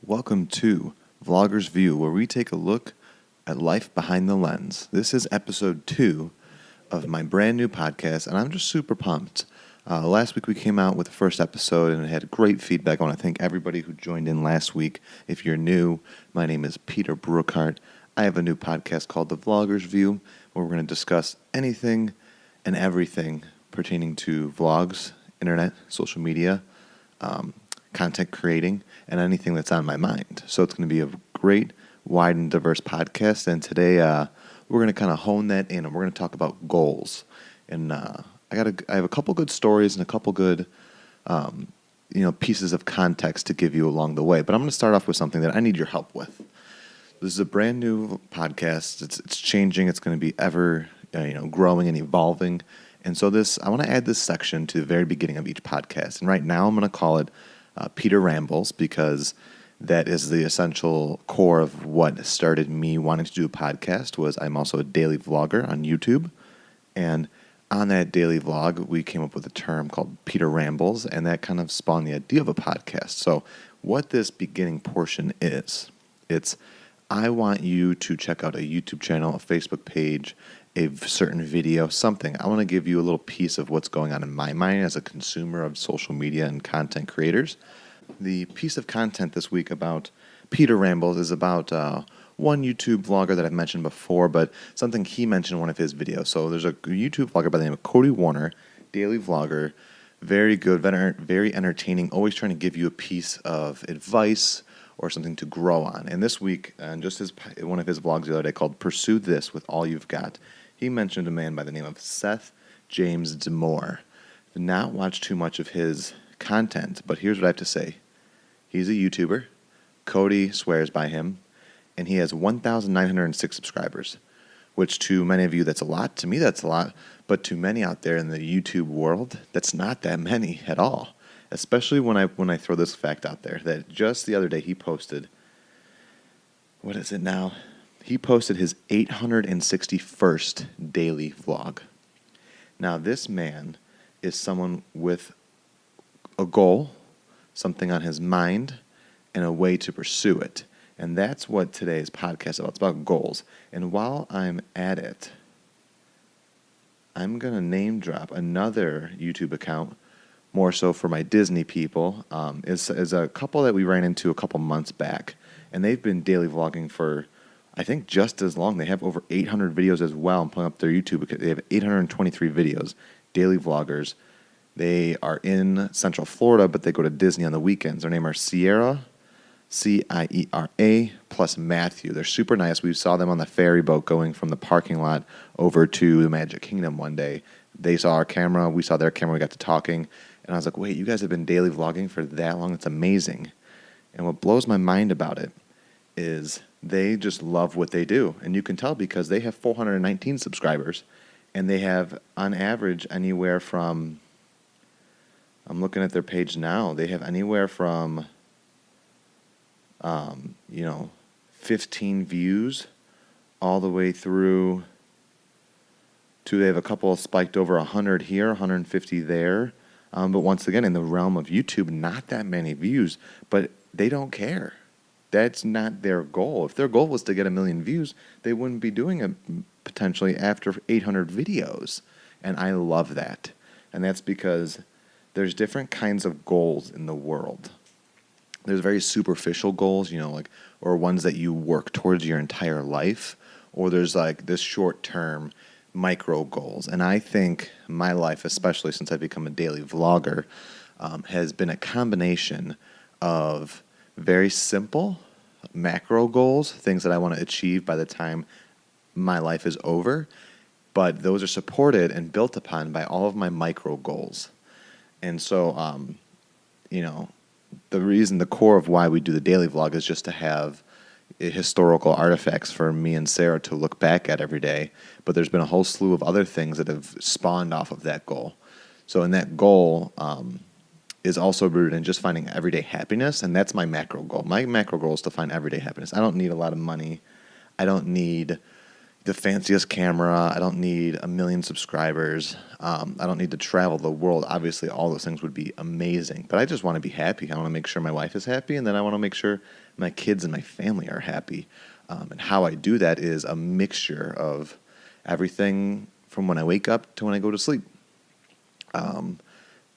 Welcome to Vlogger's View, where we take a look at life behind the lens. This is episode 2 of my brand new podcast, and I'm just super pumped. Last week we came out with the first episode, and it had great feedback. I want to thank everybody who joined in last week. If you're new, my name is Peter Brookhart. I have a new podcast called The Vlogger's View, where we're going to discuss anything and everything pertaining to vlogs, internet, social media, content creating, and anything that's on my mind. So it's going to be a great, wide, and diverse podcast. And today we're going to kind of hone that in, and we're going to talk about goals. And I have a couple good stories and a couple good pieces of context to give you along the way. But I'm going to start off with something that I need your help with. This is a brand new podcast. It's changing. It's going to be ever growing and evolving. And so I want to add this section to the very beginning of each podcast. And right now I'm going to call it Peter Rambles, because that is the essential core of what started me wanting to do a podcast. Was I'm also a daily vlogger on YouTube, and on that daily vlog we came up with a term called Peter Rambles, and that kind of spawned the idea of a podcast. So what this beginning portion is, I want you to check out a YouTube channel, a Facebook page, a certain video, something. I want to give you a little piece of what's going on in my mind as a consumer of social media and content creators. The piece of content this week about Peter Rambles is about one YouTube vlogger that I've mentioned before, but something he mentioned in one of his videos. So there's a YouTube vlogger by the name of Cody Warner, daily vlogger, very good, very entertaining, always trying to give you a piece of advice or something to grow on. And this week, just one of his vlogs the other day called Pursue This With All You've Got, he mentioned a man by the name of Seth James D'Amore. Did not watch too much of his content, but here's what I have to say. He's a YouTuber. Cody swears by him, and he has 1,906 subscribers, which to many of you, that's a lot. To me, that's a lot, but to many out there in the YouTube world, that's not that many at all. Especially when I throw this fact out there, that just the other day he posted, what is it now? He posted his 861st daily vlog. Now this man is someone with a goal, something on his mind, and a way to pursue it. And that's what today's podcast is about. It's about goals. And while I'm at it, I'm going to name drop another YouTube account, more so for my Disney people, is a couple that we ran into a couple months back. And they've been daily vlogging for, I think, just as long. They have over 800 videos as well. I'm pulling up their YouTube. They have 823 videos, daily vloggers. They are in Central Florida, but they go to Disney on the weekends. Their name are Sierra, Ciera, plus Matthew. They're super nice. We saw them on the ferry boat going from the parking lot over to the Magic Kingdom one day. They saw our camera. We saw their camera. We got to talking. And I was like, wait, you guys have been daily vlogging for that long? It's amazing. And what blows my mind about it is they just love what they do. And you can tell because they have 419 subscribers. And they have, on average, anywhere from, I'm looking at their page now, they have anywhere from, 15 views all the way through to, they have a couple spiked over 100 here, 150 there. But once again, in the realm of YouTube, not that many views, but they don't care. That's not their goal. If their goal was to get 1 million views, they wouldn't be doing it potentially after 800 videos. And I love that. And that's because there's different kinds of goals in the world. There's very superficial goals, or ones that you work towards your entire life, or there's like this short-term micro goals. And I think my life, especially since I've become a daily vlogger, has been a combination of very simple macro goals, things that I want to achieve by the time my life is over, but those are supported and built upon by all of my micro goals. And so, the core of why we do the daily vlog is just to have historical artifacts for me and Sarah to look back at every day. But there's been a whole slew of other things that have spawned off of that goal. So in that goal is also rooted in just finding everyday happiness, and that's my macro goal. My macro goal is to find everyday happiness. I don't need a lot of money. I don't need, the fanciest camera. I don't need 1 million subscribers. I don't need to travel the world. Obviously, all those things would be amazing, but I just want to be happy. I want to make sure my wife is happy, and then I want to make sure my kids and my family are happy. And how I do that is a mixture of everything from when I wake up to when I go to sleep.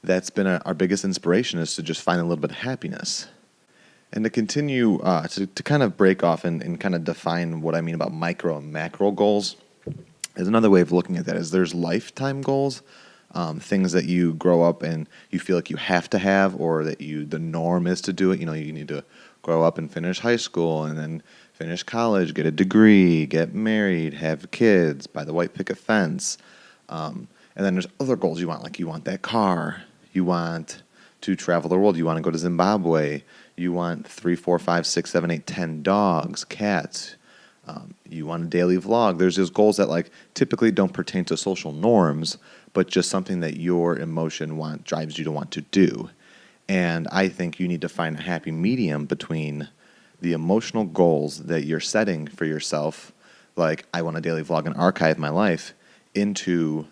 That's been our biggest inspiration, is to just find a little bit of happiness. And to continue to kind of break off and kind of define what I mean about micro and macro goals, is another way of looking at that is there's lifetime goals, things that you grow up and you feel like you have to have, or that the norm is to do it. You know, you need to grow up and finish high school and then finish college, get a degree, get married, have kids, buy the white picket fence. And then there's other goals you want, like you want that car, you want to travel the world, you want to go to Zimbabwe, you want 3, 4, 5, 6, 7, 8, 10 dogs, cats. You want a daily vlog. There's those goals that like typically don't pertain to social norms, but just something that your emotion drives you to want to do. And I think you need to find a happy medium between the emotional goals that you're setting for yourself, like I want a daily vlog and archive my life, into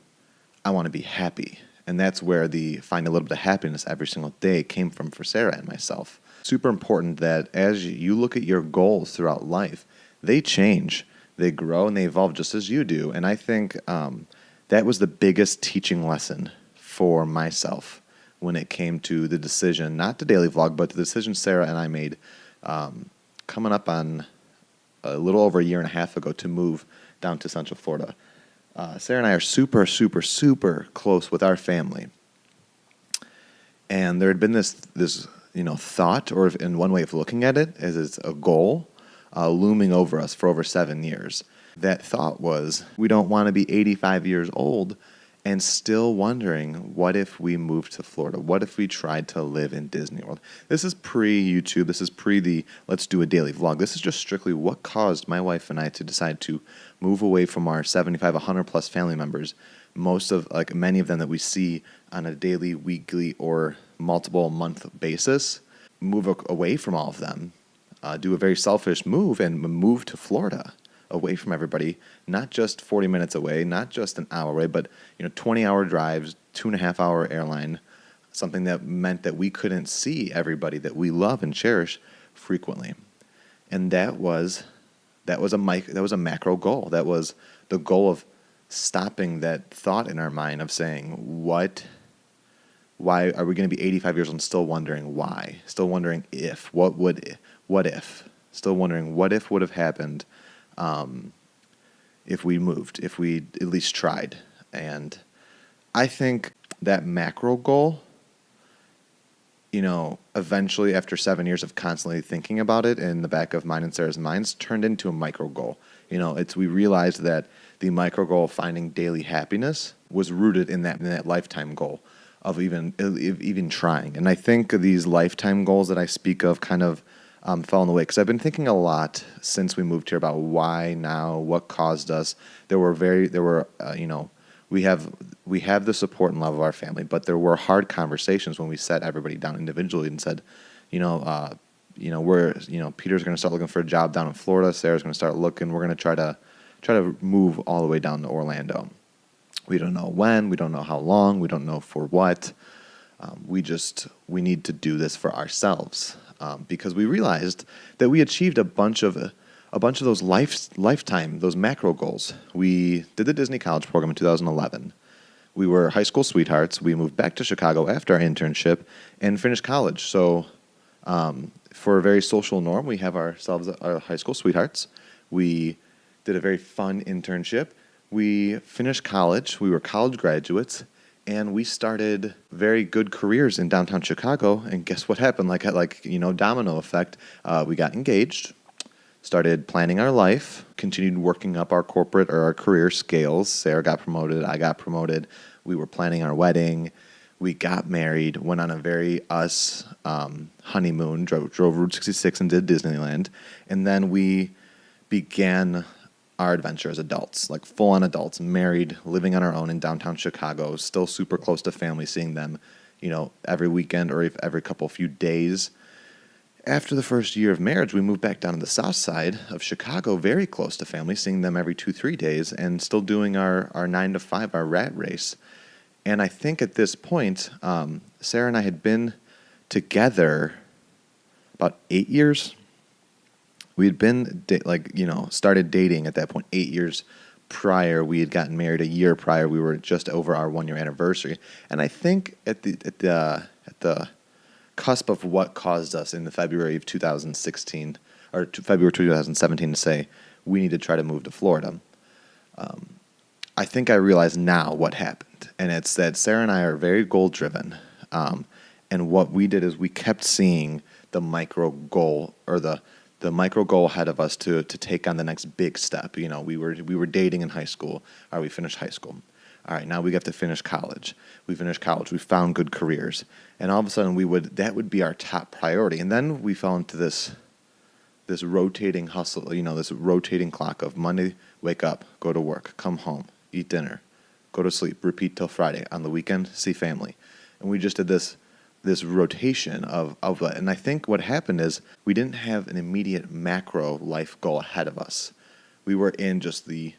I want to be happy. And that's where the find a little bit of happiness every single day came from for Sarah and myself. Super important that as you look at your goals throughout life, they change, they grow, and they evolve just as you do. And I think that was the biggest teaching lesson for myself when it came to the decision, not the daily vlog, but the decision Sarah and I made coming up on a little over a year and a half ago to move down to Central Florida. Sarah and I are super, super, super close with our family. And there had been this thought, or in one way of looking at it, as it's a goal looming over us for over 7 years. That thought was, we don't want to be 85 years old and still wondering, what if we moved to Florida? What if we tried to live in Disney World? This is pre-YouTube. This is pre let's do a daily vlog. This is just strictly what caused my wife and I to decide to move away from our 75, 100 plus family members, many of them that we see on a daily, weekly, or multiple month basis, move away from all of them, do a very selfish move and move to Florida, away from everybody, not just 40 minutes away, not just an hour away, but 20-hour drives, 2.5-hour airline, something that meant that we couldn't see everybody that we love and cherish frequently. And that was a macro goal. That was the goal of stopping that thought in our mind of saying, why are we going to be 85 years old and still wondering why? Still wondering if, what if? Still wondering what if would have happened if we moved, if we at least tried. And I think that macro goal, eventually after 7 years of constantly thinking about it in the back of mine and Sarah's minds, turned into a micro goal. We realized that the micro goal of finding daily happiness was rooted in that lifetime goal of even trying. And I think these lifetime goals that I speak of kind of fell in the way, because I've been thinking a lot since we moved here about why now, what caused us. We have the support and love of our family, but there were hard conversations when we sat everybody down individually and said, Peter's going to start looking for a job down in Florida. Sarah's going to start looking. We're going to try to move all the way down to Orlando. We don't know when. We don't know how long. We don't know for what. We need to do this for ourselves. Because we realized that we achieved a bunch of those those macro goals. We did the Disney College program in 2011. We were high school sweethearts. We moved back to Chicago after our internship and finished college. So for a very social norm, we have ourselves our high school sweethearts. We did a very fun internship. We finished college. We were college graduates. And we started very good careers in downtown Chicago. And guess what happened? Domino effect. We got engaged, started planning our life, continued working up our corporate or our career scales. Sarah got promoted. I got promoted. We were planning our wedding. We got married, went on a very honeymoon, drove Route 66 and did Disneyland. And then we began our adventure as adults, like full-on adults, married, living on our own in downtown Chicago, still super close to family, seeing them, every weekend or every few days. After the first year of marriage, we moved back down to the south side of Chicago, very close to family, seeing them every 2-3 days, and still doing our 9 to 5, our rat race. And I think at this point, Sarah and I had been together about 8 years. We had been, started dating at that point 8 years prior. We had gotten married a year prior. We were just over our 1 year anniversary. And I think at the cusp of what caused us in the February of 2016, or February 2017, to say we need to try to move to Florida, I think I realize now what happened. And it's that Sarah and I are very goal-driven. And what we did is we kept seeing the micro goal, or the micro goal ahead of us to take on the next big step. You know, we were dating in high school. All right, we finished high school. All right, now we have to finish college. We finished college. We found good careers. And all of a sudden that would be our top priority. And then we fell into this rotating hustle, this rotating clock of Monday, wake up, go to work, come home, eat dinner, go to sleep, repeat till Friday. On the weekend, see family. And we just did this rotation of that. And I think what happened is we didn't have an immediate macro life goal ahead of us. We were in just the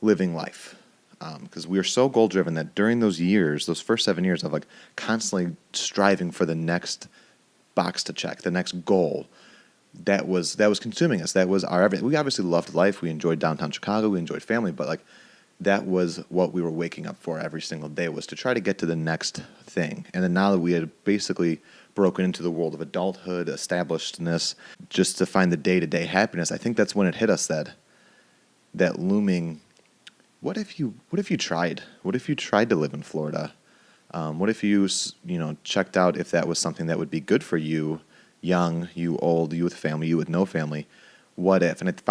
living life. Because we were so goal-driven that during those first 7 years of constantly striving for the next box to check, the next goal, that was consuming us. That was our everything. We obviously loved life. We enjoyed downtown Chicago. We enjoyed family. But that was what we were waking up for every single day, was to try to get to the next thing. And then now that we had basically broken into the world of adulthood, establishedness, just to find the day-to-day happiness, I think that's when it hit us that looming. What if you tried? What if you tried to live in Florida? What if you checked out if that was something that would be good for you, young, you old, you with family, you with no family? What if? And it's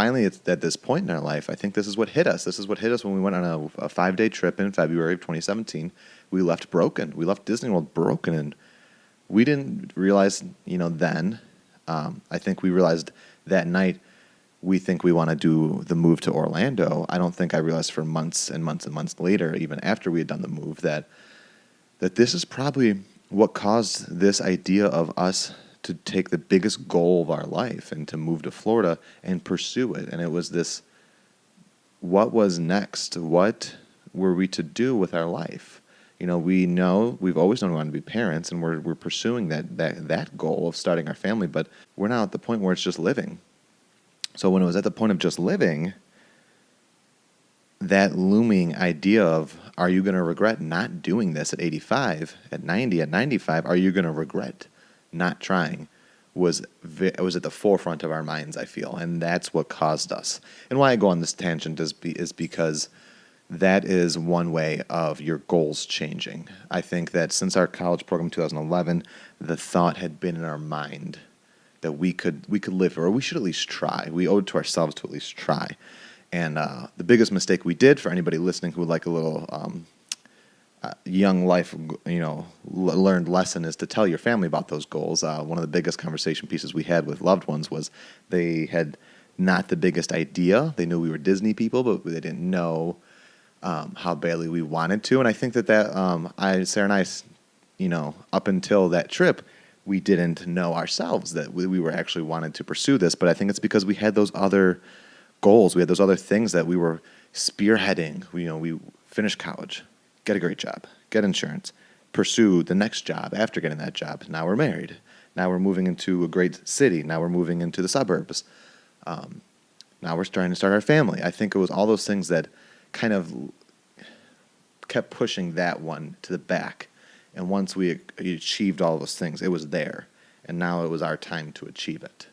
at this point in our life, I think this is what hit us. This is what hit us when we went on a 5-day trip in February of 2017. We left broken. We left Disney World broken, and we didn't realize, then. I think we realized that night. We think we want to do the move to Orlando. I don't think I realized for months and months and months later, even after we had done the move, that this is probably what caused this idea of us to take the biggest goal of our life and to move to Florida and pursue it. And it was this, what was next? What were we to do with our life? We've always known we want to be parents, and we're pursuing that goal of starting our family, but we're now at the point where it's just living. So when it was at the point of just living, that looming idea of, are you going to regret not doing this at 85, at 90, at 95? Are you going to regret not trying? Was at the forefront of our minds, I feel, and that's what caused us. And why I go on this tangent is because that is one way of your goals changing. I think that since our college program in 2011, the thought had been in our mind that we could live, or we should at least try. We owed it to ourselves to at least try. And the biggest mistake we did, for anybody listening who would like a little young life, learned lesson, is to tell your family about those goals. One of the biggest conversation pieces we had with loved ones was they had not the biggest idea. They knew we were Disney people, but they didn't know how badly we wanted to. And I think that Sarah and I, up until that trip, we didn't know ourselves that we were actually wanted to pursue this. But I think it's because we had those other goals. We had those other things that we were spearheading. We finished college, get a great job, get insurance, pursue the next job after getting that job. Now we're married. Now we're moving into a great city. Now we're moving into the suburbs. Now we're trying to start our family. I think it was all those things that kind of kept pushing that one to the back. And once we achieved all those things, it was there. And now it was our time to achieve it.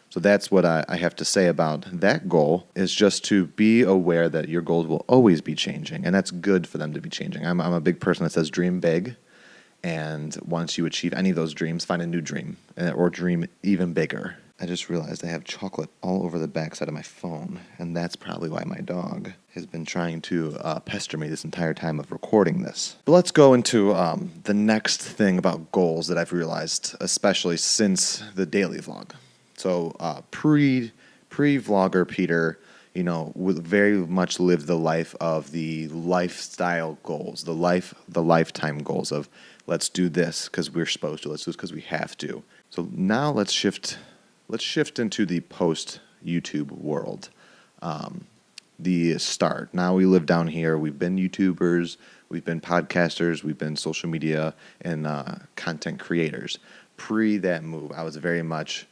So that's what I have to say about that goal, is just to be aware that your goals will always be changing. And that's good for them to be changing. I'm a big person that says dream big. And once you achieve any of those dreams, find a new dream, or dream even bigger. I just realized I have chocolate all over the backside of my phone, and that's probably why my dog has been trying to pester me this entire time of recording this. But let's go into the next thing about goals that I've realized, especially since the daily vlog. So pre-vlogger Peter, would very much live the life of the lifestyle goals, the lifetime goals of, let's do this because we're supposed to, let's do this because we have to. So now let's shift let's shift into the post-YouTube world. The start. Now we live down here. We've been YouTubers, we've been podcasters, we've been social media and content creators. Pre that move, I was very much,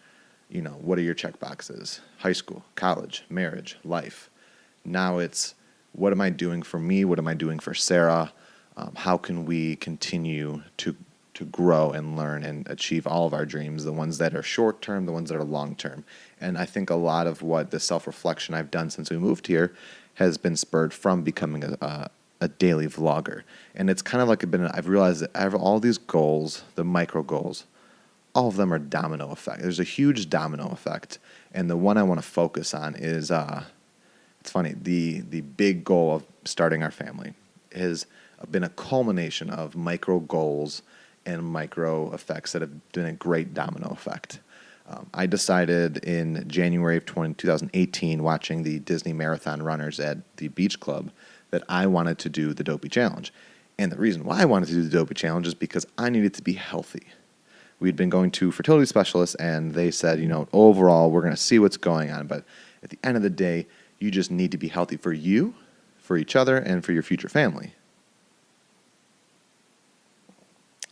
what are your check boxes? High school, college, marriage, life. Now it's, what am I doing for me? What am I doing for Sarah? How can we continue to grow and learn and achieve all of our dreams, the ones that are short term, the ones that are long term. And I think a lot of what the self-reflection I've done since we moved here has been spurred from becoming a daily vlogger. And it's kind of like I've realized that all these goals, the micro goals, all of them are domino effect. There's a huge domino effect. And the one I want to focus on is, it's funny, the big goal of starting our family has been a culmination of micro goals and micro effects that have been a great domino effect. I decided in January of 2018, watching the Disney Marathon runners at the beach club, that I wanted to do the Dopey Challenge. And the reason why I wanted to do the Dopey Challenge is because I needed to be healthy. We'd been going to fertility specialists, and they said, overall, we're going to see what's going on. But at the end of the day, you just need to be healthy for you, for each other, and for your future family.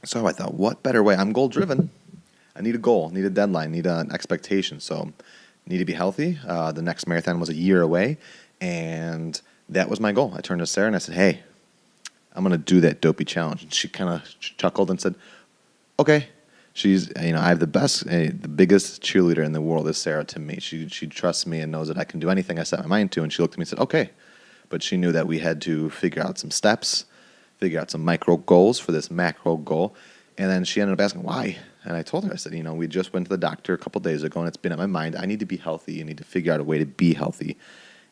So I thought, what better way? I'm goal-driven. I need a goal, need a deadline, need an expectation. So need to be healthy. The next marathon was a year away, and that was my goal. I turned to Sarah and I said, hey, I'm going to do that Dopey Challenge. And she kind of chuckled and said, okay. She's, I have the biggest cheerleader in the world is Sarah to me. She trusts me and knows that I can do anything I set my mind to. And she looked at me and said, okay. But she knew that we had to figure out some steps, figure out some micro goals for this macro goal. And then she ended up asking why. And I told her, I said, we just went to the doctor a couple days ago and it's been on my mind. I need to be healthy. You need to figure out a way to be healthy.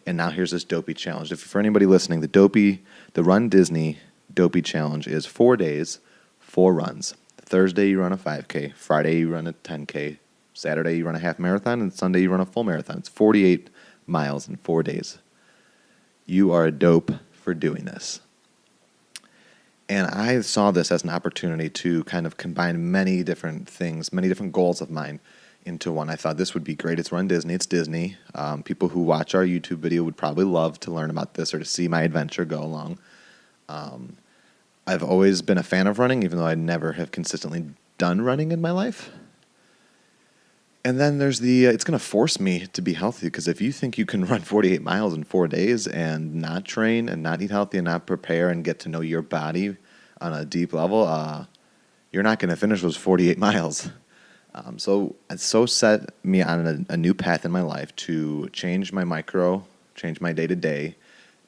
And now here's this Dopey Challenge. If for anybody listening, the Run Disney Dopey Challenge is 4 days, 4 runs. Thursday you run a 5K, Friday you run a 10K, Saturday you run a half marathon, and Sunday you run a full marathon. It's 48 miles in 4 days. You are a dope for doing this. And I saw this as an opportunity to kind of combine many different things, many different goals of mine into one. I thought this would be great. It's Run Disney. It's Disney. People who watch our YouTube video would probably love to learn about this or to see my adventure go along. I've always been a fan of running, even though I never have consistently done running in my life. And then there's it's going to force me to be healthy, because if you think you can run 48 miles in 4 days and not train and not eat healthy and not prepare and get to know your body on a deep level, you're not going to finish those 48 miles. So it set me on a new path in my life to change my day-to-day,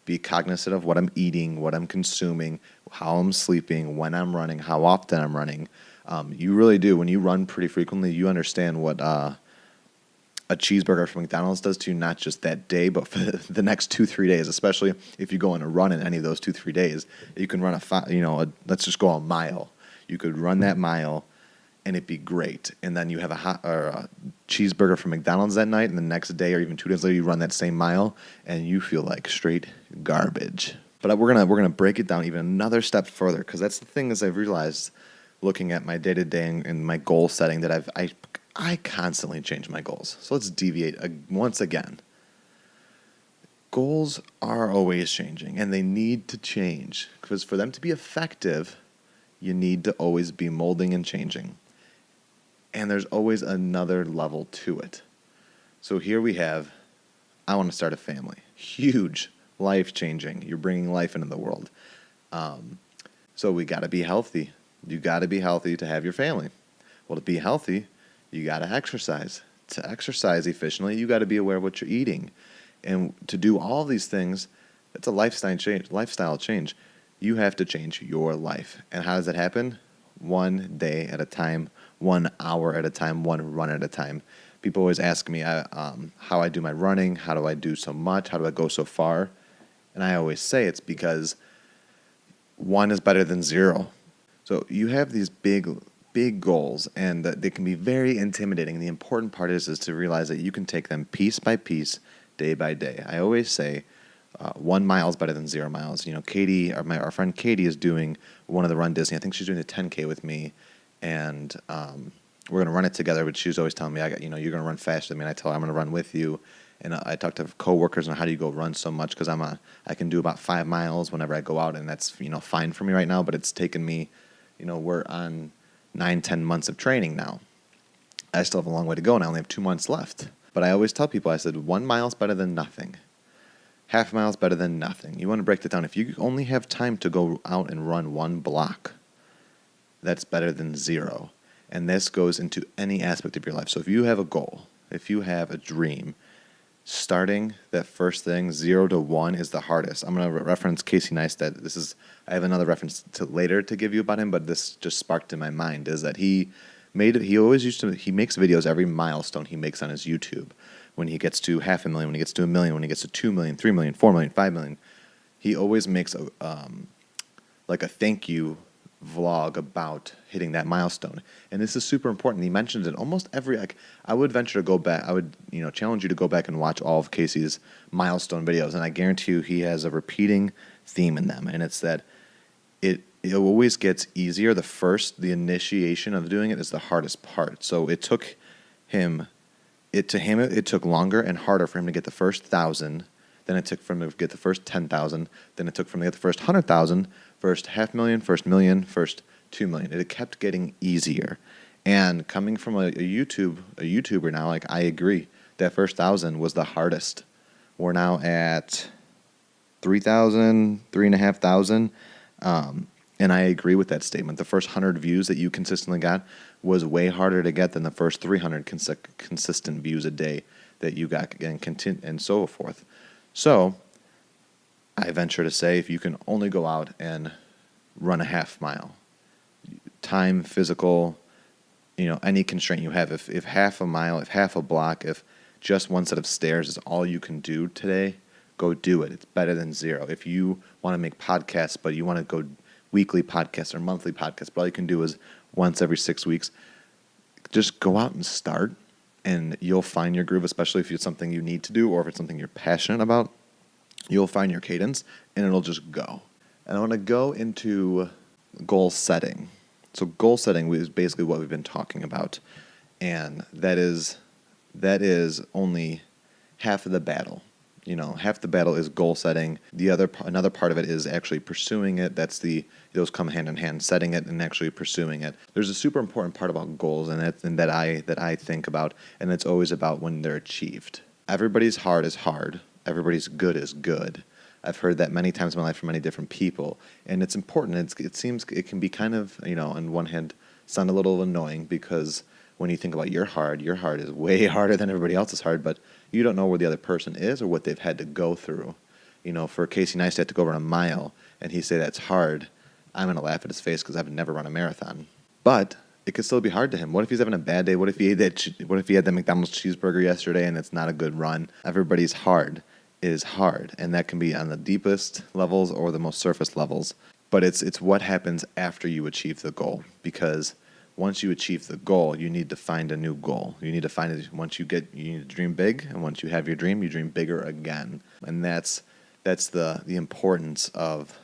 be cognizant of what I'm eating, what I'm consuming, how I'm sleeping, when I'm running, how often I'm running. You really do. When you run pretty frequently, you understand what a cheeseburger from McDonald's does to you, not just that day, but for the next 2-3 days, especially if you go on a run in any of those 2-3 days. You can run let's just go a mile. You could run that mile and it'd be great. And then you have a cheeseburger from McDonald's that night, and the next day or even 2 days later, you run that same mile, and you feel like straight garbage. But we're gonna break it down even another step further, because that's the thing is I've realized, looking at my day-to-day and my goal setting, that I constantly change my goals. So let's deviate once again. Goals are always changing, and they need to change, because for them to be effective, you need to always be molding and changing. And there's always another level to it. So here we have, I want to start a family. Huge, life-changing. You're bringing life into the world. So we got to be healthy. You got to be healthy to have your family. Well, to be healthy, you got to exercise. To exercise efficiently, you got to be aware of what you're eating. And to do all these things, it's a lifestyle change. You have to change your life. And how does that happen? 1 day at a time, 1 hour at a time, 1 run at a time. People always ask me how I do my running, how do I do so much, how do I go so far? And I always say it's because 1 is better than 0. So you have these big goals, and they can be very intimidating. The important part is to realize that you can take them piece by piece, day by day. I always say 1 mile is better than 0 miles. Katie, our friend Katie, is doing one of the Run Disney. I think she's doing the 10K with me, and we're going to run it together, but she was always telling me, you're going to run faster than me. And I tell her I'm going to run with you. And I talk to coworkers on how do you go run so much, because I can do about 5 miles whenever I go out, and that's fine for me right now. But it's taken me, we're on 9-10 months of training now. I still have a long way to go, and I only have 2 months left. But I always tell people, I said 1 mile is better than nothing. Half a mile is better than nothing. You want to break that down. If you only have time to go out and run 1 block, that's better than 0. And this goes into any aspect of your life. So if you have a goal, if you have a dream, starting that first thing, 0 to 1, is the hardest. I'm going to reference Casey Neistat. I have another reference to later to give you about him, but this just sparked in my mind, is that he makes videos every milestone he makes on his YouTube. When he gets to 500,000, when he gets to 1 million, when he gets to 2 million, 3 million, 4 million, 5 million, he always makes a thank you vlog about hitting that milestone. And this is super important. He mentions it almost I would venture to go back. I would, challenge you to go back and watch all of Casey's milestone videos. And I guarantee you he has a repeating theme in them. And it's that it always gets easier. The initiation of doing it is the hardest part. So it took him, it took longer and harder for him to get the first 1,000. Then it took for him to get the first 10,000. Then it took for him to get the first 100,000, first 500,000, first million, first 2 million. It kept getting easier. And coming from a YouTuber now, I agree, that first 1,000 was the hardest. We're now at 3,000, 3,500. And I agree with that statement. The first 100 views that you consistently got was way harder to get than the first 300 consistent views a day that you got, and so forth. So I venture to say, if you can only go out and run a half mile, time, physical, any constraint you have, if half a mile, if half a block, if just one set of stairs is all you can do today, go do it. It's better than 0. If you want to make podcasts, but you want to go weekly podcasts or monthly podcasts, but all you can do is once every 6 weeks, just go out and start, and you'll find your groove, especially if it's something you need to do or if it's something you're passionate about. You'll find your cadence, and it'll just go. And I want to go into goal setting. So goal setting is basically what we've been talking about, and that is only half of the battle. Half the battle is goal setting. Another part of it is actually pursuing it. Those come hand in hand, setting it and actually pursuing it. There's a super important part about goals, and that I think about, and it's always about when they're achieved. Everybody's hard is hard. Everybody's good is good. I've heard that many times in my life from many different people, and it's important. It seems it can be kind of, on one hand, sound a little annoying, because when you think about your hard is way harder than everybody else's hard, but you don't know where the other person is or what they've had to go through. For Casey Neistat to go run a mile and he say that's hard, I'm going to laugh at his face because I've never run a marathon. But it could still be hard to him. What if he's having a bad day? What if he had that McDonald's cheeseburger yesterday and it's not a good run? Everybody's hard is hard, and that can be on the deepest levels or the most surface levels. But it's what happens after you achieve the goal, because once you achieve the goal, you need to find a new goal. You need to find it. You need to dream big, and once you have your dream, you dream bigger again. And that's the importance of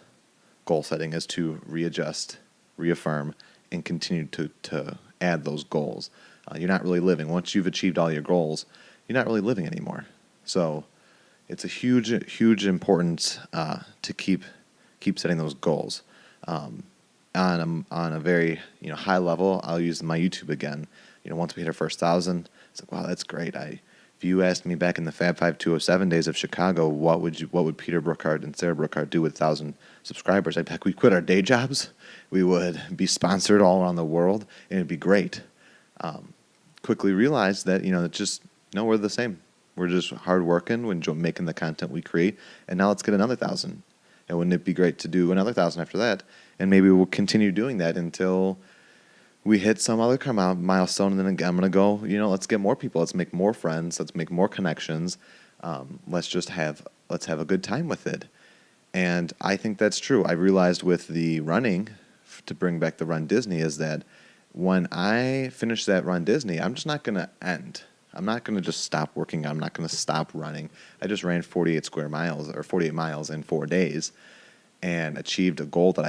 goal setting, is to readjust, reaffirm, and continue to add those goals. You're not really living. Once you've achieved all your goals, you're not really living anymore. So it's a huge importance to keep setting those goals. On a very high level, I'll use my YouTube again. Once we hit our first 1,000, it's like, wow, that's great. If you asked me back in the Fab 5 207 days of Chicago, what would Peter Brookhart and Sarah Brookhart do with 1,000 subscribers? I'd be like, we quit our day jobs. We would be sponsored all around the world, and it'd be great. Quickly realized that we're the same. We're just hard working, we enjoy making the content we create, and now let's get another 1,000. And wouldn't it be great to do another 1,000 after that? And maybe we'll continue doing that until we hit some other milestone, and then again, I'm going to go, let's get more people. Let's make more friends. Let's make more connections. Let's have a good time with it. And I think that's true. I realized with the running, to bring back the Run Disney, is that when I finish that Run Disney, I'm just not going to end. I'm not going to just stop working out. I'm not going to stop running. I just ran 48 miles in 4 days and achieved a goal that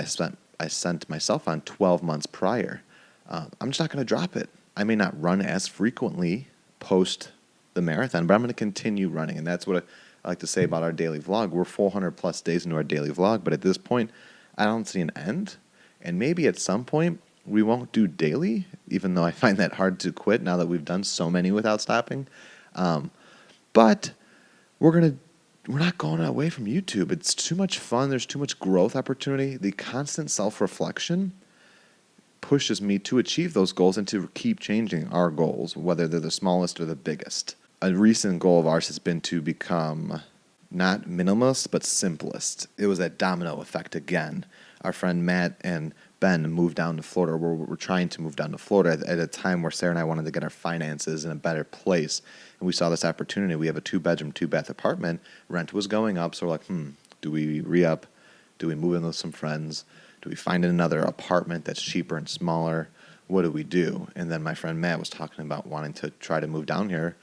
I sent myself on 12 months prior. I'm just not going to drop it. I may not run as frequently post the marathon, but I'm going to continue running. And that's what I like to say about our daily vlog. We're 400 plus days into our daily vlog, but at this point, I don't see an end. And maybe at some point, we won't do daily, even though I find that hard to quit now that we've done so many without stopping. But we're not going away from YouTube. It's too much fun. There's too much growth opportunity. The constant self-reflection pushes me to achieve those goals and to keep changing our goals, whether they're the smallest or the biggest. A recent goal of ours has been to become not minimalist, but simplest. It was that domino effect again. Our friend Matt and Ben moved down to Florida. We're trying to move down to Florida at a time where Sarah and I wanted to get our finances in a better place. And we saw this opportunity. We have a 2-bedroom, 2-bath apartment. Rent was going up, so we're like, do we re-up? Do we move in with some friends? Do we find another apartment that's cheaper and smaller? What do we do? And then my friend Matt was talking about wanting to try to move down here.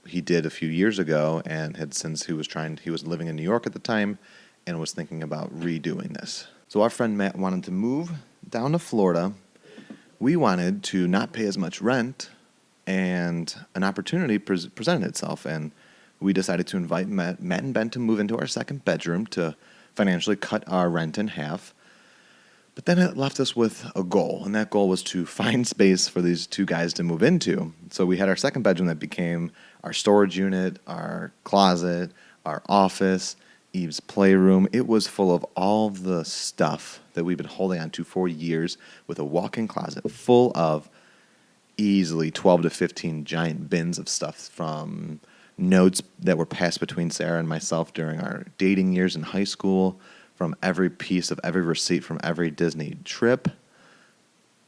He did a few years ago, and he was living in New York at the time and was thinking about redoing this. So our friend Matt wanted to move down to Florida. We wanted to not pay as much rent, and an opportunity presented itself, and we decided to invite Matt and Ben to move into our second bedroom to financially cut our rent in half. But then it left us with a goal, and that goal was to find space for these two guys to move into. So we had our second bedroom that became our storage unit, our closet, our office, Eve's playroom. It was full of all the stuff that we've been holding on to for years, with a walk-in closet full of easily 12 to 15 giant bins of stuff, from notes that were passed between Sarah and myself during our dating years in high school, from every piece of every receipt from every Disney trip.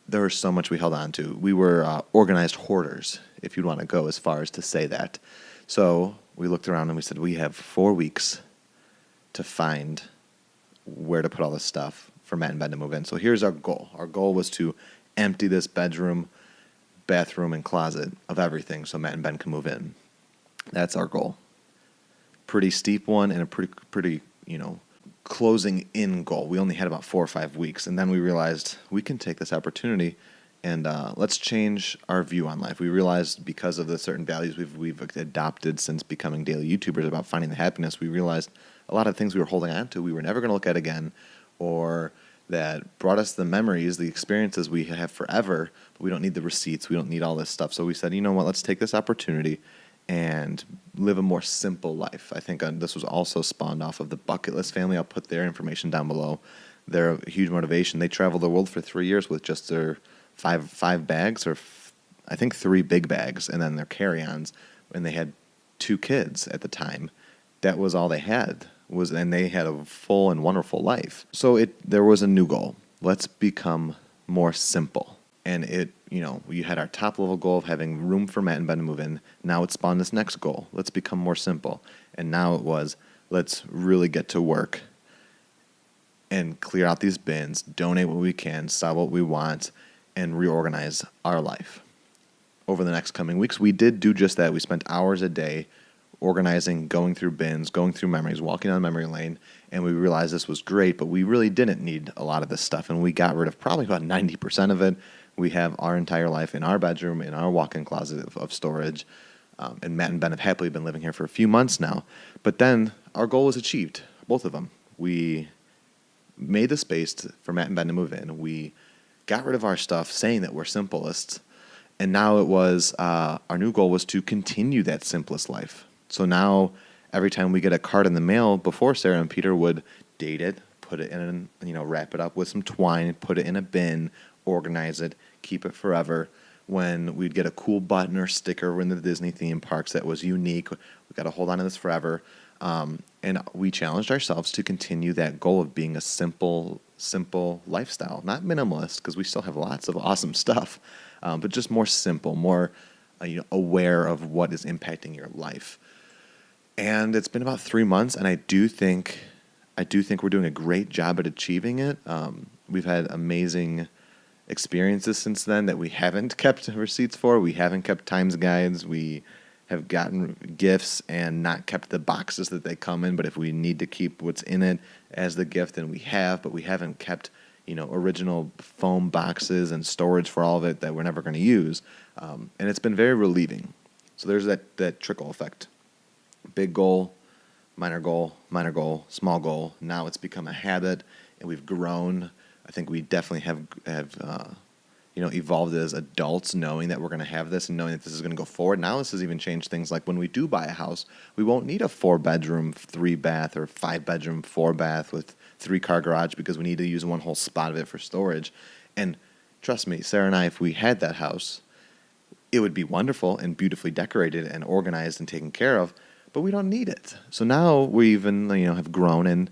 There was so much we held on to. We were organized hoarders, if you'd want to go as far as to say that. So we looked around and we said, we have 4 weeks to find where to put all this stuff for Matt and Ben to move in. So here's our goal. Our goal was to empty this bedroom, bathroom, and closet of everything so Matt and Ben can move in. That's our goal. Pretty steep one, and a pretty closing in goal. We only had about 4 or 5 weeks, and then we realized we can take this opportunity and let's change our view on life. We realized, because of the certain values we've adopted since becoming daily YouTubers about finding the happiness, we realized a lot of things we were holding on to we were never going to look at again, or that brought us the memories, the experiences we have forever, but we don't need the receipts, we don't need all this stuff. So we said, you know what, let's take this opportunity and live a more simple life. I think this was also spawned off of the Bucket List family. I'll put their information down below. They're a huge motivation. They traveled the world for 3 years with just their five bags, or I think 3 big bags, and then their carry-ons, and they had 2 kids at the time. That was all they had, and they had a full and wonderful life. So there was a new goal. Let's become more simple. And you had our top level goal of having room for Matt and Ben to move in. Now it spawned this next goal. Let's become more simple. And now it was, let's really get to work and clear out these bins, donate what we can, sell what we want, and reorganize our life. Over the next coming weeks, we did do just that. We spent hours a day organizing, going through bins, going through memories, walking down memory lane, and we realized this was great, but we really didn't need a lot of this stuff, and we got rid of probably about 90% of it. We have our entire life in our bedroom, in our walk-in closet of storage, and Matt and Ben have happily been living here for a few months now. But then our goal was achieved, both of them. We made the space for Matt and Ben to move in. We got rid of our stuff, saying that we're simplest, and now it was our new goal was to continue that simplest life. So now every time we get a card in the mail, before Sarah and Peter would date it, put it in, wrap it up with some twine, put it in a bin, organize it, keep it forever. When we'd get a cool button or sticker in the Disney theme parks that was unique, we got to hold on to this forever. And we challenged ourselves to continue that goal of being a simple lifestyle. Not minimalist, because we still have lots of awesome stuff, but just more simple, more aware of what is impacting your life. And it's been about 3 months, and I do think we're doing a great job at achieving it. We've had amazing experiences since then that we haven't kept receipts for. We haven't kept times guides. We have gotten gifts and not kept the boxes that they come in. But if we need to keep what's in it as the gift, then we have. But we haven't kept, original foam boxes and storage for all of it that we're never going to use. And it's been very relieving. So there's that trickle effect. Big goal, minor goal, small goal. Now it's become a habit, and we've grown. I think we definitely have evolved as adults, knowing that we're going to have this and knowing that this is going to go forward. Now this has even changed things like when we do buy a house, we won't need a 4-bedroom, 3-bath, or 5-bedroom, 4-bath with 3-car garage because we need to use one whole spot of it for storage. And trust me, Sarah and I, if we had that house, it would be wonderful and beautifully decorated and organized and taken care of, but we don't need it. So now we even have grown and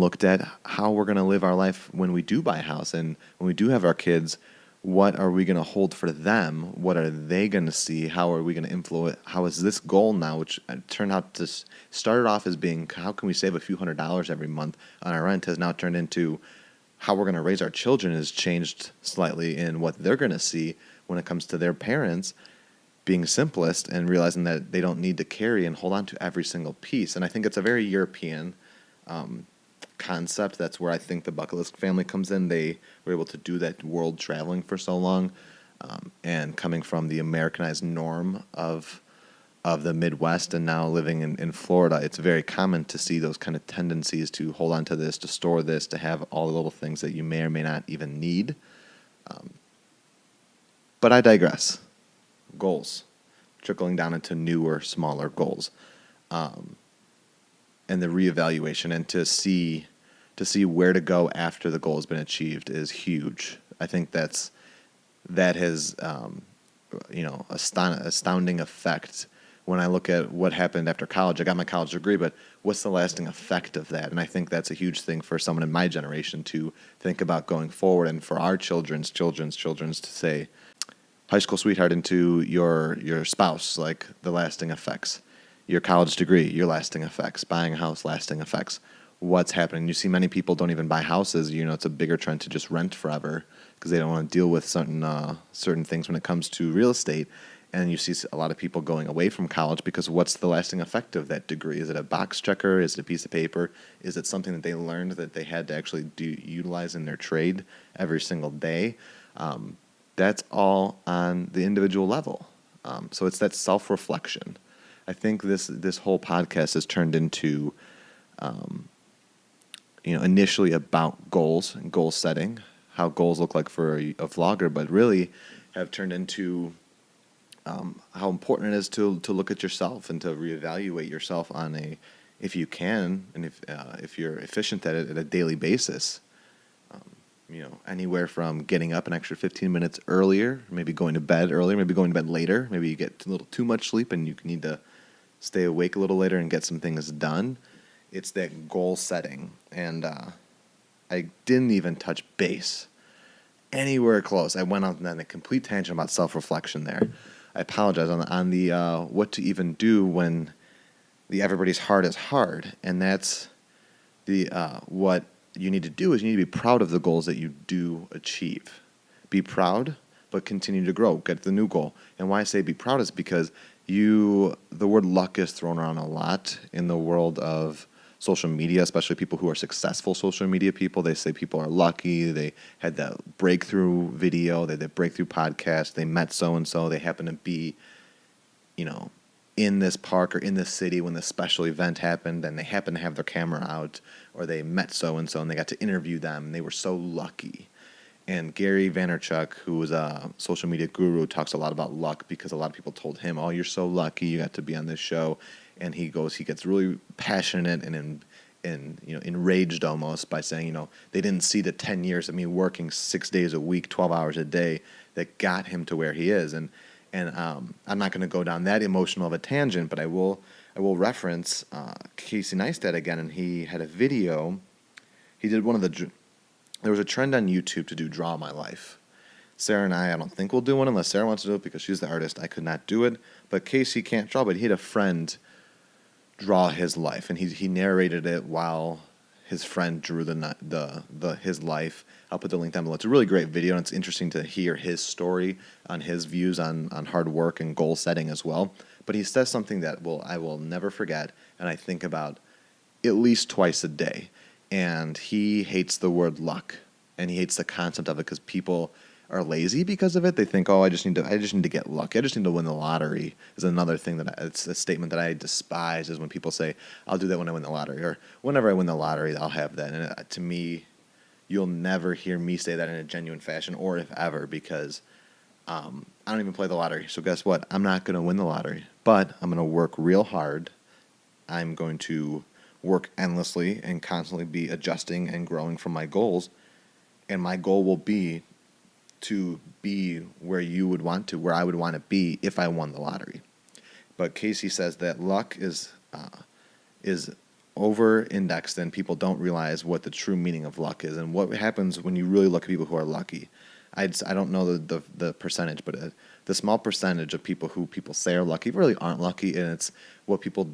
looked at how we're going to live our life when we do buy a house and when we do have our kids. What are we going to hold for them? What are they going to see? How are we going to influence? How is this goal now, which turned out to started off as being how can we save a few $100s every month on our rent, has now turned into how we're going to raise our children, has changed slightly in what they're going to see when it comes to their parents being simplest and realizing that they don't need to carry and hold on to every single piece. And I think it's a very European concept. That's where I think the bucket list family comes in. They were able to do that world traveling for so long, and coming from the Americanized norm of the Midwest and now living in Florida, it's very common to see those kind of tendencies to hold on to this, to store this, to have all the little things that you may or may not even need. But I digress. Goals, trickling down into newer, smaller goals. And the reevaluation and to see where to go after the goal has been achieved is huge. I think that has astounding effect when I look at what happened after college. I got my college degree, but what's the lasting effect of that? And I think that's a huge thing for someone in my generation to think about going forward, and for our children's to say, high school sweetheart into your spouse, like the lasting effects. Your college degree, your lasting effects. Buying a house, lasting effects. What's happening? You see many people don't even buy houses. It's a bigger trend to just rent forever because they don't want to deal with certain things when it comes to real estate. And you see a lot of people going away from college because what's the lasting effect of that degree? Is it a box checker? Is it a piece of paper? Is it something that they learned that they had to actually utilize in their trade every single day? That's all on the individual level. So it's that self-reflection. I think this whole podcast has turned into, initially about goals and goal setting, how goals look like for a vlogger, but really have turned into how important it is to look at yourself and to reevaluate yourself on if you can, and if you're efficient at it at a daily basis. Anywhere from getting up an extra 15 minutes earlier, maybe going to bed earlier, maybe going to bed later, maybe you get a little too much sleep and you need to stay awake a little later and get some things done. It's that goal setting. And I didn't even touch base anywhere close. I went on a complete tangent about self-reflection there. I apologize on the what to even do when the everybody's hard is hard. And that's the what you need to do is you need to be proud of the goals that you do achieve. Be proud, but continue to grow. Get the new goal. And why I say be proud is because the word luck is thrown around a lot in the world of social media, especially people who are successful social media people. They say people are lucky. They had that breakthrough video, they had that breakthrough podcast, they met so-and-so, they happen to be, in this park or in this city when this special event happened, and they happen to have their camera out, or they met so-and-so and they got to interview them, and they were so lucky. And Gary Vaynerchuk, who is a social media guru, talks a lot about luck because a lot of people told him, oh, you're so lucky you got to be on this show. And he gets really passionate and enraged almost by saying, they didn't see the 10 years of me working 6 days a week, 12 hours a day that got him to where he is. And I'm not going to go down that emotional of a tangent, but I will reference Casey Neistat again, and he had a video. He did there was a trend on YouTube to do Draw My Life. Sarah and I don't think we'll do one unless Sarah wants to do it because she's the artist. I could not do it, but Casey can't draw, but he had a friend draw his life, and he narrated it while his friend drew his life. I'll put the link down below. It's a really great video, and it's interesting to hear his story on his views on hard work and goal setting as well. But he says something that I will never forget, and I think about at least twice a day. And he hates the word luck. and he hates the concept of it because people are lazy because of it. They think, oh, I just need to get lucky. I just need to win the lottery. Is another thing it's a statement that I despise, is when people say, I'll do that when I win the lottery, or whenever I win the lottery, I'll have that. And to me, you'll never hear me say that in a genuine fashion, or if ever, because I don't even play the lottery. So guess what? I'm not going to win the lottery, but I'm going to work real hard. I'm going to work endlessly and constantly be adjusting and growing from my goals. And my goal will be to be where where I would want to be if I won the lottery. But Casey says that luck is over-indexed, and people don't realize what the true meaning of luck is and what happens when you really look at people who are lucky. I don't know the percentage, but the small percentage of people who people say are lucky really aren't lucky, and it's what people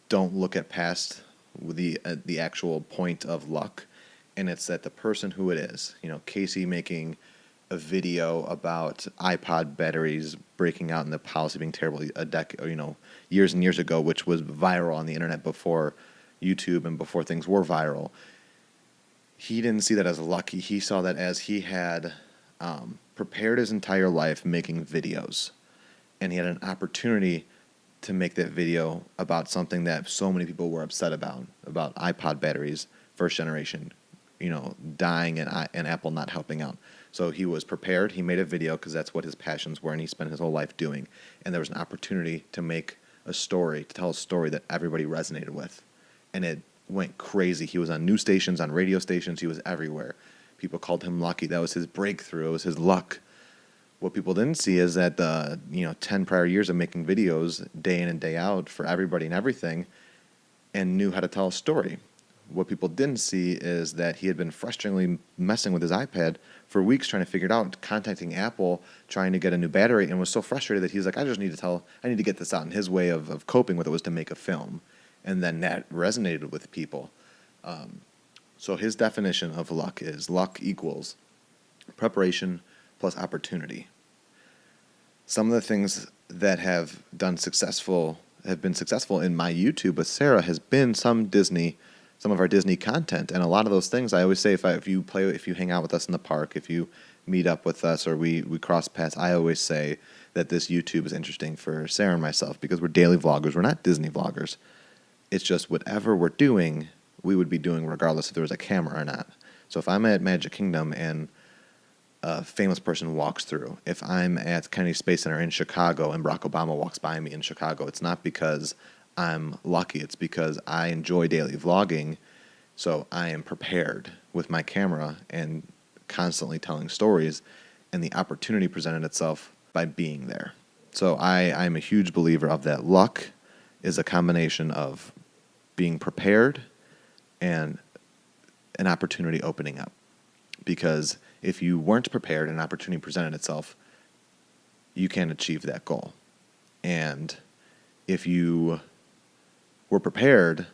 don't look at past the actual point of luck, and it's that the person who it is, Casey making a video about iPod batteries breaking out and the policy being terrible years and years ago, which was viral on the internet before YouTube and before things were viral. He didn't see that as lucky. He saw that as he had prepared his entire life making videos, and he had an opportunity to make that video about something that so many people were upset about iPod batteries, first generation, dying and Apple not helping out. So he was prepared. He made a video because that's what his passions were, and he spent his whole life doing. And there was an opportunity to tell a story that everybody resonated with. And it went crazy. He was on news stations, on radio stations. He was everywhere. People called him lucky. That was his breakthrough. It was his luck. What people didn't see is that the 10 prior years of making videos day in and day out for everybody and everything, and knew how to tell a story. What people didn't see is that he had been frustratingly messing with his iPad for weeks, trying to figure it out, contacting Apple, trying to get a new battery, and was so frustrated that he's like, I need to get this out. And his way of coping with it was to make a film. And then that resonated with people. So his definition of luck is luck equals preparation plus opportunity. Some of the things that have been successful in my YouTube with Sarah has been some of our Disney content, and a lot of those things I always say, if you hang out with us in the park, if you meet up with us or we cross paths, I always say that this YouTube is interesting for Sarah and myself because we're daily vloggers. We're not Disney vloggers. It's just whatever we're doing, we would be doing regardless if there was a camera or not. So if I'm at Magic Kingdom and a famous person walks through, if I'm at Kennedy Space Center in Chicago and Barack Obama walks by me in Chicago, it's not because I'm lucky. It's because I enjoy daily vlogging, so I am prepared with my camera and constantly telling stories, and the opportunity presented itself by being there. So I'm a huge believer of that. Luck is a combination of being prepared and an opportunity opening up. Because if you weren't prepared and an opportunity presented itself, you can't achieve that goal. And if you were prepared,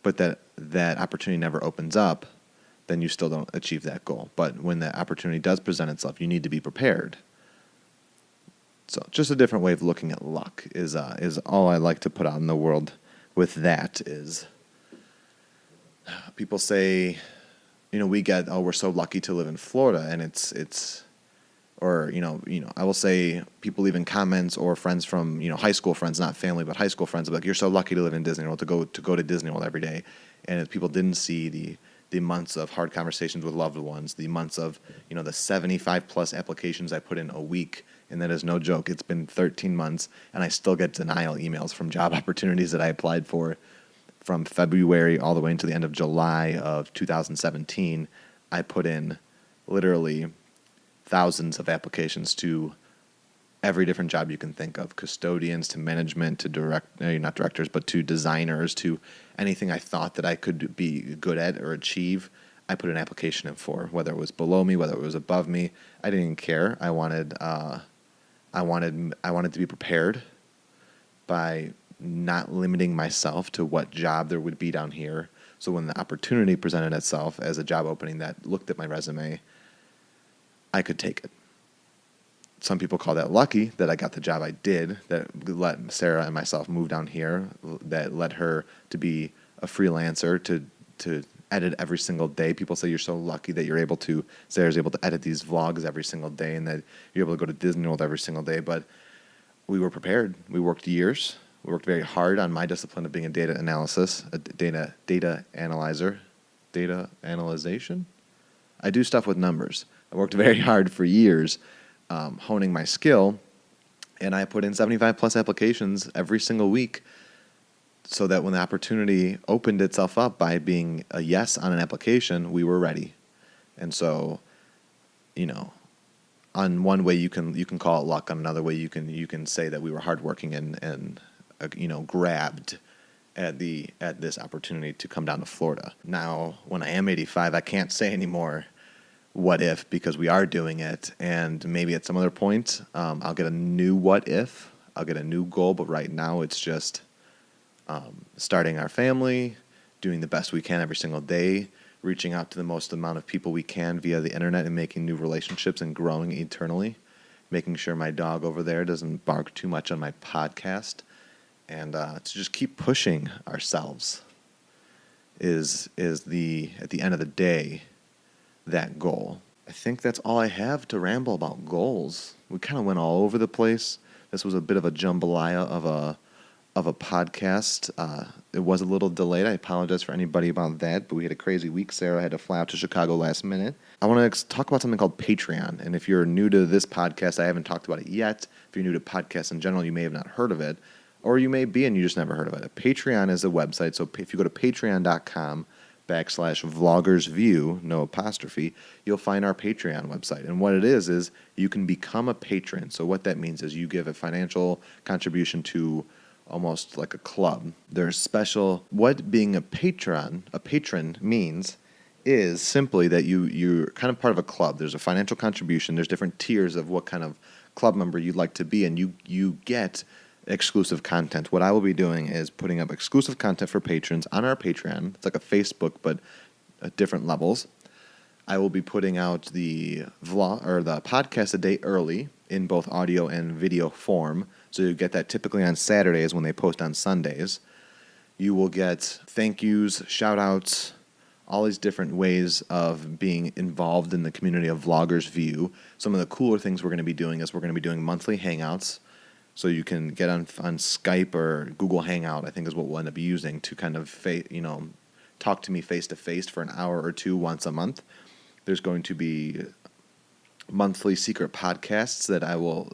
but that opportunity never opens up, then you still don't achieve that goal. But when that opportunity does present itself, you need to be prepared. So just a different way of looking at luck is all I like to put out in the world with that is people say, we're so lucky to live in Florida, and it's or I will say people leave in comments or friends from high school friends, not family but high school friends, like, you're so lucky to live in Disney World, to go to Disney World every day. And if people didn't see the months of hard conversations with loved ones, the months of the 75 plus applications I put in a week, and that is no joke. It's been 13 months and I still get denial emails from job opportunities that I applied for from February all the way into the end of July of 2017. I put in literally thousands of applications to every different job you can think of, custodians to management to not directors, but to designers, to anything I thought that I could be good at or achieve. I put an application in for, whether it was below me, whether it was above me. I didn't care. I wanted to be prepared by not limiting myself to what job there would be down here. So when the opportunity presented itself as a job opening that looked at my resume, I could take it. Some people call that lucky that I got the job I did, that let Sarah and myself move down here, that led her to be a freelancer, to edit every single day. People say you're so lucky that Sarah's able to edit these vlogs every single day and that you're able to go to Disney World every single day. But we were prepared. We worked years. We worked very hard on my discipline of being a data analyzation. I do stuff with numbers. I worked very hard for years, honing my skill, and I put in 75 plus applications every single week so that when the opportunity opened itself up by being a yes on an application, we were ready. And so, on one way you can call it luck. On another way you can say that we were hardworking and grabbed at this opportunity to come down to Florida. Now, when I am 85, I can't say anymore what if, because we are doing it, and maybe at some other point I'll get a new what if, I'll get a new goal, but right now it's just starting our family, doing the best we can every single day, reaching out to the most amount of people we can via the internet and making new relationships and growing eternally, making sure my dog over there doesn't bark too much on my podcast, and to just keep pushing ourselves is at the end of the day that goal. I think that's all I have to ramble about goals. We kind of went all over the place. This was a bit of a jambalaya of a podcast. It was a little delayed. I apologize for anybody about that, but we had a crazy week. Sarah had to fly out to Chicago last minute. I want to talk about something called Patreon. And if you're new to this podcast, I haven't talked about it yet. If you're new to podcasts in general, you may have not heard of it, or you may be and you just never heard of it. Patreon is a website. So if you go to patreon.com/vloggersview, no apostrophe, you'll find our Patreon website. And what it is you can become a patron. So what that means is you give a financial contribution to almost like a club. There's special, what being a patron means is simply that you're kind of part of a club. There's a financial contribution. There's different tiers of what kind of club member you'd like to be, and you get exclusive content. What I will be doing is putting up exclusive content for patrons on our Patreon. It's like a Facebook, but at different levels. I will be putting out the vlog or the podcast a day early in both audio and video form. So you get that typically on Saturdays when they post on Sundays. You will get thank yous, shout outs, all these different ways of being involved in the community of Vloggers View. Some of the cooler things we're going to be doing is we're going to be doing monthly hangouts. So you can get on Skype or Google Hangout, I think is what we'll end up using to kind of talk to me face-to-face for an hour or two once a month. There's going to be monthly secret podcasts that I will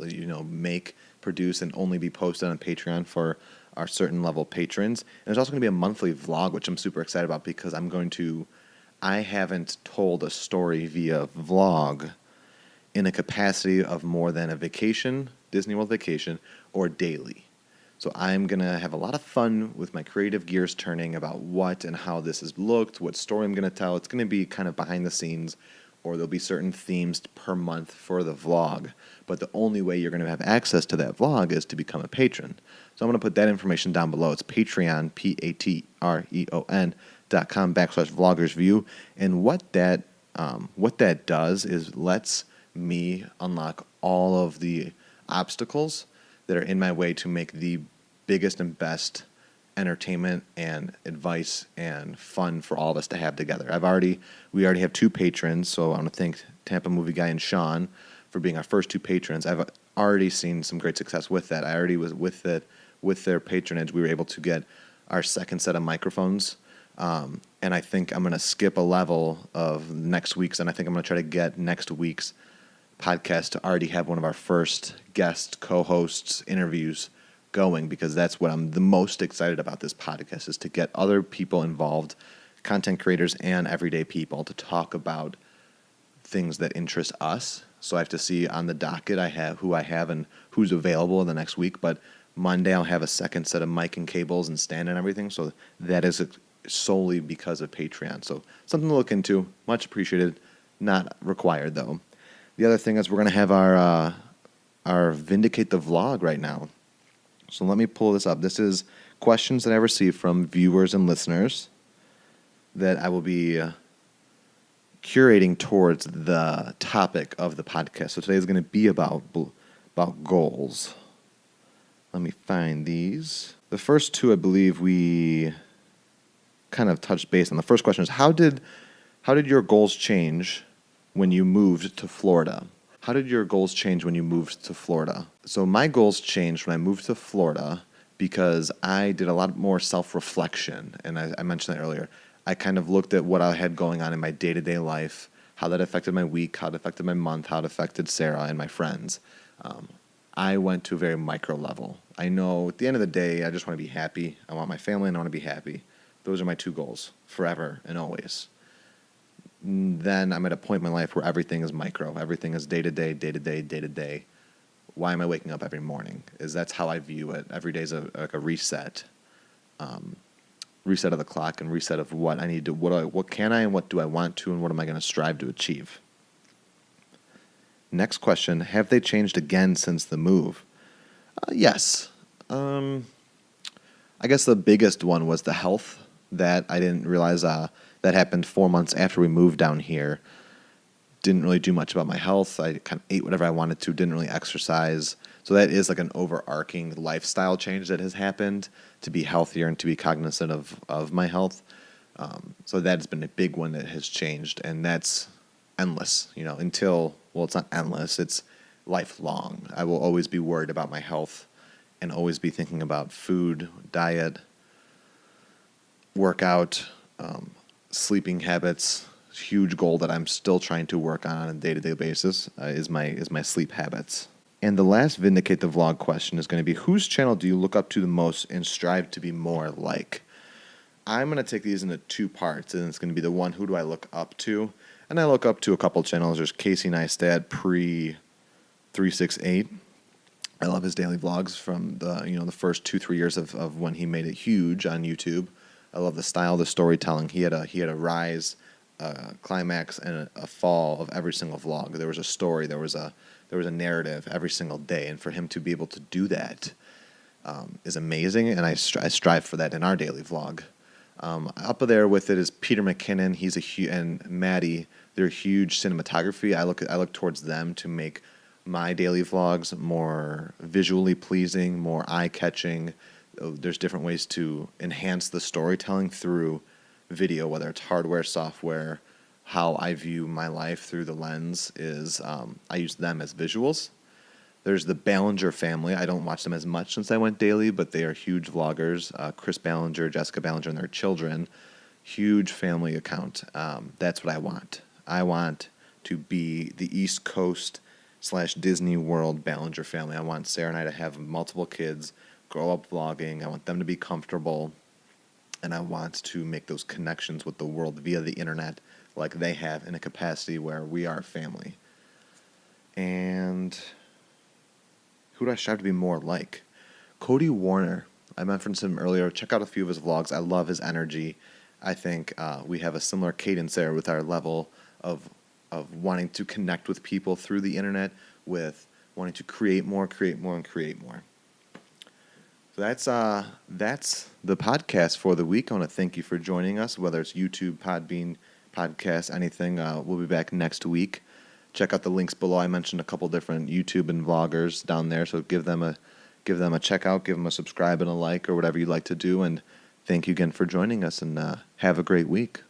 produce and only be posted on Patreon for our certain level patrons. And there's also going to be a monthly vlog, which I'm super excited about because I haven't told a story via vlog in a capacity of more than a vacation, Disney World vacation, or daily. So I'm going to have a lot of fun with my creative gears turning about what and how this has looked, what story I'm going to tell. It's going to be kind of behind the scenes, or there'll be certain themes per month for the vlog. But the only way you're going to have access to that vlog is to become a patron. So I'm going to put that information down below. It's Patreon, patreon.com/vloggersview. And what that does is lets me unlock all of the obstacles that are in my way to make the biggest and best entertainment and advice and fun for all of us to have together. We already have 2 patrons, so I want to thank Tampa Movie Guy and Sean for being our first 2 patrons. I've already seen some great success with that. I already was with their patronage. We were able to get our second set of microphones, and I think I'm going to skip a level of next week's, and I think I'm going to try to get next week's podcast to already have one of our first guest co-hosts interviews going, because that's what I'm the most excited about this podcast, is to get other people involved, content creators and everyday people, to talk about things that interest us. So I have to see on the docket who I have and who's available in the next week, but Monday I'll have a second set of mic and cables and stand and everything, so that is solely because of Patreon. So something to look into, much appreciated, not required though. The other thing is we're going to have our Vindicate the Vlog right now. So let me pull this up. This is questions that I received from viewers and listeners that I will be curating towards the topic of the podcast. So today is going to be about goals. Let me find these. The first 2, I believe we kind of touch base on. The first question is, how did your goals change when you moved to Florida? How did your goals change when you moved to Florida? So my goals changed when I moved to Florida because I did a lot more self-reflection, and I mentioned that earlier. I kind of looked at what I had going on in my day-to-day life, how that affected my week, how it affected my month, how it affected Sarah and my friends. I went to a very micro level. I know at the end of the day, I just want to be happy. I want my family and I want to be happy. Those are my two goals, forever and always. Then I'm at a point in my life where everything is micro. Everything is day to day, day to day, day to day. Why am I waking up every morning? That's how I view it. Every day is like a reset. Reset of the clock and reset of what I need to, what can I and what do I want to and what am I going to strive to achieve. Next question, have they changed again since the move? Yes. I guess the biggest one was the health that I didn't realize that happened 4 months after we moved down here. Didn't really do much about my health. I kind of ate whatever I wanted to, didn't really exercise. So that is like an overarching lifestyle change that has happened to be healthier and to be cognizant of my health. So that's been a big one that has changed, and that's endless, until, well, it's not endless, it's lifelong. I will always be worried about my health and always be thinking about food, diet, workout, sleeping habits. Huge goal that I'm still trying to work on a day-to-day basis is my sleep habits. And the last Vindicate the Vlog question is going to be, whose channel do you look up to the most and strive to be more like? I'm going to take these into two parts, and it's going to be the one, who do I look up to? And I look up to a couple channels. There's Casey Neistat, pre-368. I love his daily vlogs from the first 2-3 years of when he made it huge on YouTube. I love the style, the storytelling. He had a rise, climax, and a fall of every single vlog. There was a story. There was a narrative every single day, and for him to be able to do that is amazing. And I strive for that in our daily vlog. Up there with it is Peter McKinnon. He's and Maddie. They're huge cinematography. I look towards them to make my daily vlogs more visually pleasing, more eye-catching. There's different ways to enhance the storytelling through video, whether it's hardware, software. How I view my life through the lens is I use them as visuals. There's the Ballinger family. I don't watch them as much since I went daily, but they are huge vloggers. Chris Ballinger, Jessica Ballinger, and their children. Huge family account. That's what I want. I want to be the East Coast / Disney World Ballinger family. I want Sarah and I to have multiple kids, grow up vlogging. I want them to be comfortable, and I want to make those connections with the world via the internet like they have in a capacity where we are family. And who do I strive to be more like? Cody Warner. I referenced him earlier. Check out a few of his vlogs. I love his energy. I think we have a similar cadence there with our level of wanting to connect with people through the internet, with wanting to create more, and create more. So that's the podcast for the week. I want to thank you for joining us, whether it's YouTube, Podbean, podcast, anything. We'll be back next week. Check out the links below. I mentioned a couple different YouTube and vloggers down there, so give them a check out, give them a subscribe and a like or whatever you'd like to do. And thank you again for joining us, and have a great week.